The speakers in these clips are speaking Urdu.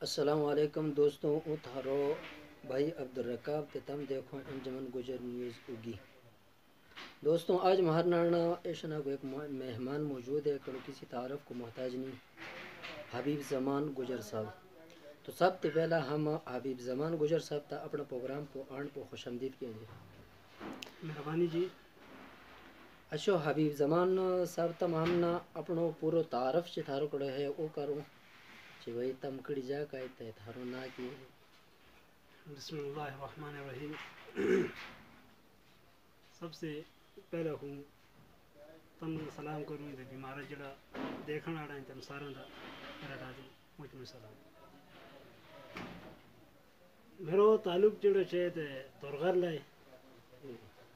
السلام علیکم دوستوں او تھارو بھائی عبدالرکاب تے تم دیکھو انجمن گجر نیوز اگی دوستوں آج مہرنانا ایشنا کو ایک مہمان موجود ہے کڑو کسی تعارف کو محتاج نہیں حبیب زمان گجر صاحب تو سب سے پہلا ہم حبیب زمان گجر صاحب تا اپنا پروگرام کو آن کو خوش آمدید کہیں گے مہربانی جی اچھو حبیب زمان صاحب تم ہمنا اپنو پورو تعارف سے تھارو کڑو ہے او کرو چی بھئی تم کڑی جا کہتے تے تھارو نا کی بسم اللہ الرحمن الرحیم سب سے پہلے ہوں تم سلام کروں دے بیمارا جڑا دیکھنا آڑا ہیں تم سارا دا میرا دادی مجھ میں سلام میرو تعلق جڑا چھے تے تورغر لائے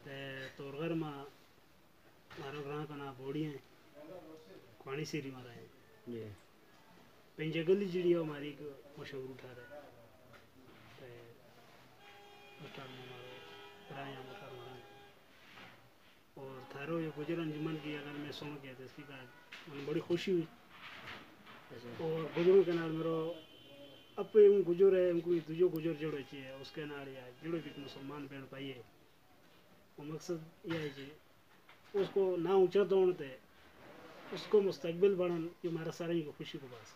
تے تورغر ما مارو گران کا نا بوڑی ہیں کوانی سیری مارا ہیں پنجے گلی جڑی ہو ہماری مشہور اٹھا رہے تے مستار میں مارو برایاں مستار مارا اور تھارو یہ گجر انجمن کی اگر میں سن گیا تھا اس کی کہا میں بڑی خوشی ہوئی اور گجروں کے نال میرو اپنے ان گجر ہے ان کو دوجو گجر جڑو چاہیے اس کے نال یا جڑو بھی مسلمان بہن پائیے وہ مقصد یہ ہے کہ اس کو نہ اونچا دوڑتے اس کو مستقبل بڑھن یہ ہمارا سارے کو خوشی کو باس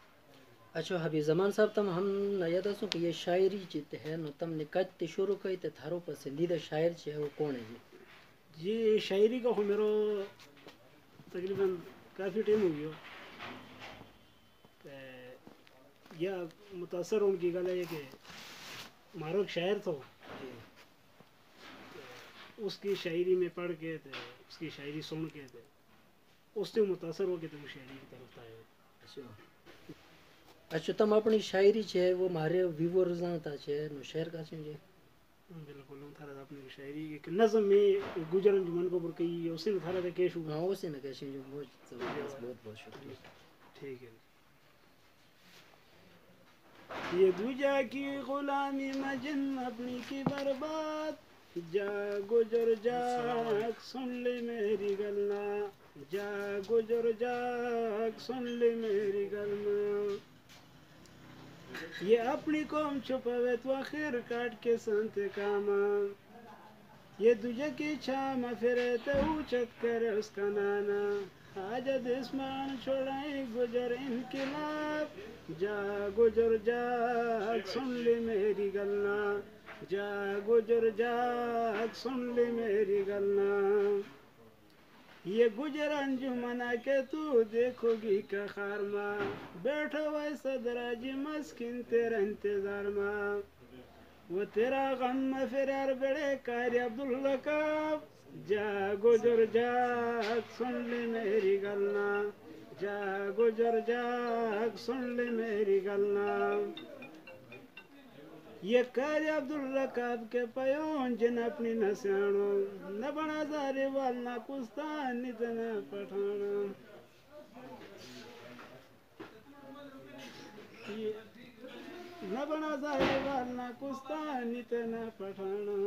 اچھا حبیب زمان صاحب تم ہم یاد سو کہ یہ شاعری چیت ہے نو تم نے کج تے شروع کئی تے تھارو پسندیدہ شاعر چے وہ کون ہے جی یہ شاعری کا ہو میرا تقریباً کافی ٹائم ہو گیا یا متاثر ان کی گل ہے کہ مارو ایک شاعر تھا اس کی شاعری میں پڑھ کے تھے اس کی شاعری سن کے تھے اس سے متاثر ہو کے تو وہ شاعری کی طرف آئے اچھا تم اپنی شاعری چھے وہ مارے ویورزاں تا چھے نو شعر کا سنجھے بالکل تھارا اپنی شاعری ایک نظم میں گجر انجمن کو پر کئی اسی نے تھارا تھا کیش ہوا ہاں اسی نے کیش ہوا بہت بہت شکریہ ٹھیک ہے یہ دوجا کی غلامی مجن اپنی کی برباد جا گجر جاگ سن لے میری گلنا جا گجر جاگ سن لے میری گلنا یہ اپنی قوم چھپاوے تو آخر کاٹ کے سنتے کاما یہ دوجہ کی چھام پھرے تو اوچت کرے اس کا نانا حاجت اسمان چھوڑائیں گجر انقلاب جا گجر جاگ سن لے میری گلنا جا گجر جاگ سن لے میری گلنا یہ گجر انجمنا کہ تو دیکھو گی کا خارما بیٹھا ہوئے صدراجی مسکن تیرا انتظار ماں وہ تیرا غم فرار بڑے کاری عبداللکاب جا گجر جاگ سن لے میری گلنا جا گجر جاگ سن لے میری گلنا یہ کاری عبدالرکاب کے پیون جن اپنی نسیانوں نہ بنا زاری والنا کستان نتنا پٹھانا نہ بنا زاری والنا کستان نتنا پٹھانا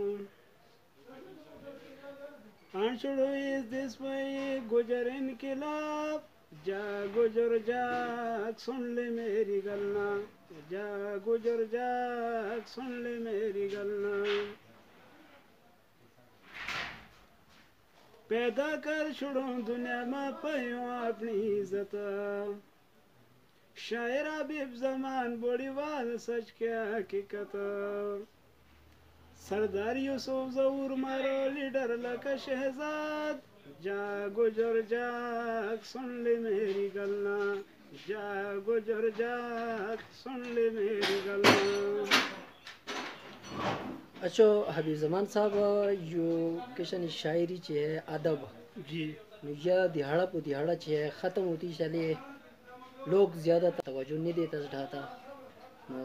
آنچڑو اس دس پہ گجر انقلاب جا گجر جاگ سن لے میری گلنا جا گجر جاگ سن لے میری گلنا پیدا کر چھڑوں دنیا میں پیوں اپنی عزت شاعر حبیب زمان بڑی وال سچ کیا حقیقت سردار یوسف ظہور مارو لیڈر لکا شہزاد جا گجر جاگ سن لے میری گلنا جا گجر جاگ سن لے میری گلنا اچھا حبیب زمان صاحب جو کشن شاعری چھے ادب جی یا دہاڑا پو دہاڑا چھے ختم ہوتی چلے لوگ زیادہ توجہ نہیں دیتا ڈھاتا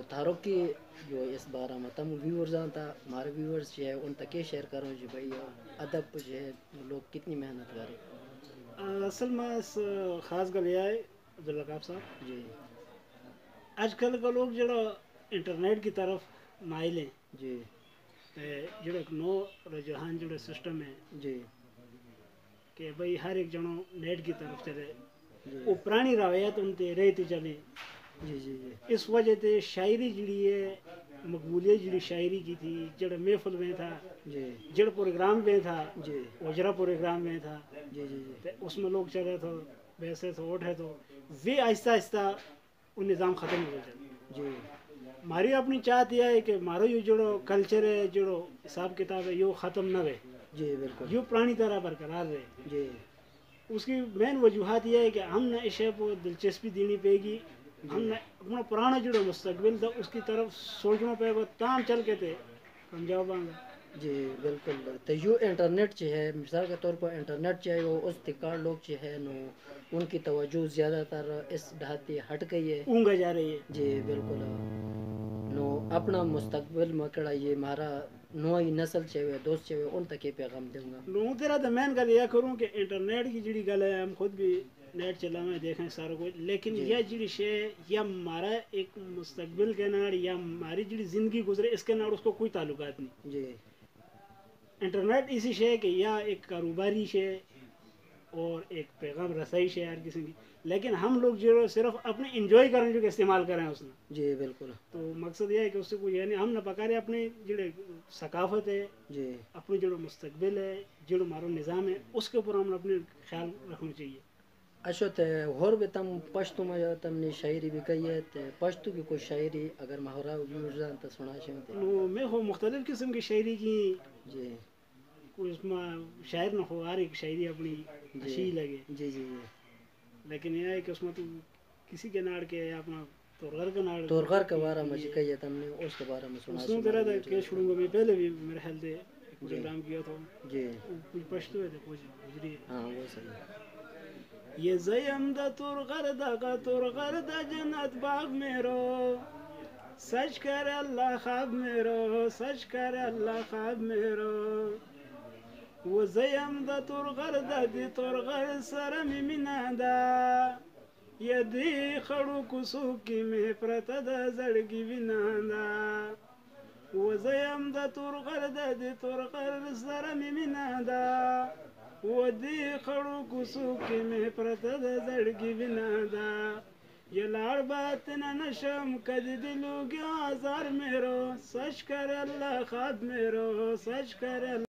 تھارو کی جو اس بارہ میں تم ویورز آتا ہمارے ویورز جو ہے ان تک یہ شیئر کروں جی بھائی ادب جو ہے لوگ کتنی محنت کریں اصل میں اس خاص گل یہ ہے عبدالرکاب صاحب جی آج کل کا لوگ جڑا انٹرنیٹ کی طرف مائل ہیں جی جڑا ایک نو رجحان جڑا سسٹم ہے جی کہ بھئی ہر ایک جنوں نیٹ کی طرف چلے جی وہ پرانی روایت ان تے رہتی چلی جی جی جی اس وجہ سے شاعری جڑی ہے مقبولیت جڑی شاعری کی تھی جڑ محفل میں تھا جی جڑ پروگرام میں تھا جی اجرا پروگرام میں تھا جی جی جی تو اس میں لوگ چلے تو ویسے تو ووٹ ہے تو وہ آہستہ آہستہ وہ نظام ختم ہو جائے. جی ماری اپنی چاہت یہ ہے کہ مارو یہ جڑو کلچر ہے جڑو حساب کتاب ہے یہ ختم نہ رہے جی بالکل یہ پرانی طرح برقرار رہے. جی اس کی مین وجوہات یہ ہے کہ ہم نے اس شے کو دلچسپی دینی پے گی. ہم جی نے اپنا پرانا جڑا مستقبل تھا اس کی طرف سوچنا پے گا تام چل کے تھے کامیاب آنگا. جی بالکل تو یو انٹرنیٹ جو ہے مثال کے طور پر انٹرنیٹ جو ہے وہ اس تکار لوگ جو ہے نو ان کی توجہ زیادہ تر اس ڈھاتی ہٹ گئی ہے. اونگا جا رہی ہے. جی بالکل نو اپنا مستقبل مکڑا یہ مارا نوئی نسل چاہیے دوست چاہیے ان تک یہ پیغام دوں گا. لوگوں تیرا تو مین گل یہ کروں کہ انٹرنیٹ کی جڑی گل ہے ہم خود بھی نیٹ چلانا دیکھیں سارا کچھ لیکن جی یہ جڑی شے یا ہمارا ایک مستقبل کے نار یا ہماری جڑی زندگی گزرے اس کے نار اس کو کوئی تعلقات نہیں. جی انٹرنیٹ اسی شے کہ یا ایک کاروباری شے اور ایک پیغام رسائی شے ہر قسم کی لیکن ہم لوگ جو صرف اپنے انجوائے کرنے جو کہ استعمال کریں اس میں. جی بالکل تو مقصد یہ ہے کہ اس سے کوئی یعنی ہم نہ پکارے اپنے جڑے ثقافت ہے جی اپنے جڑو مستقبل ہے جڑو ہمارا نظام ہے اس کے اوپر ہم اپنے خیال رکھنا چاہیے. اچھا تے اور بھی تم پشتو میں تم نے شاعری بھی کہی ہے تے پشتو کی کوئی شاعری اگر مہورا یوزان تو سنا چاہتے. میں ہو مختلف قسم کی شاعری کی جی کوئی اس میں شاعر نہ ہو ہر ایک شاعری اپنی جی اچھی لگے جی جی جی لیکن یہ ہے کہ اس میں تو کسی کے ناڑ کے اپنا تو غر کا ناڑ تو گھر کے بارے میں جی کہیے تم نے اس کے بارے میں سنا اس نے سنا طرح کہ چھوڑوں گا میں پہلے بھی میرے خیال سے ایک جی پروگرام کیا تھا جی کچھ پشتو ہے تو کچھ گجری ہے. ہاں وہ صحیح. یہ زیم دا تور غردا کا تور غردا جنت باغ میرو سچ کر اللہ خواب میرو سچ کر اللہ خواب میرو وہ زیم دا تور غردا دی تور غرد سرم منادا یہ دی خڑو کسو کی میں پرتا دا زڑگی بنادا وہ زیم دا تور غردا دی تور غرد سرم منادا وہ دی خڑو کسو کی میں پرتا دا زڑگی بنادا یہ لاڑ بات نہ نشم کد دلو گیا آزار میرو سچ کر اللہ خواب میرو سچ کر اللہ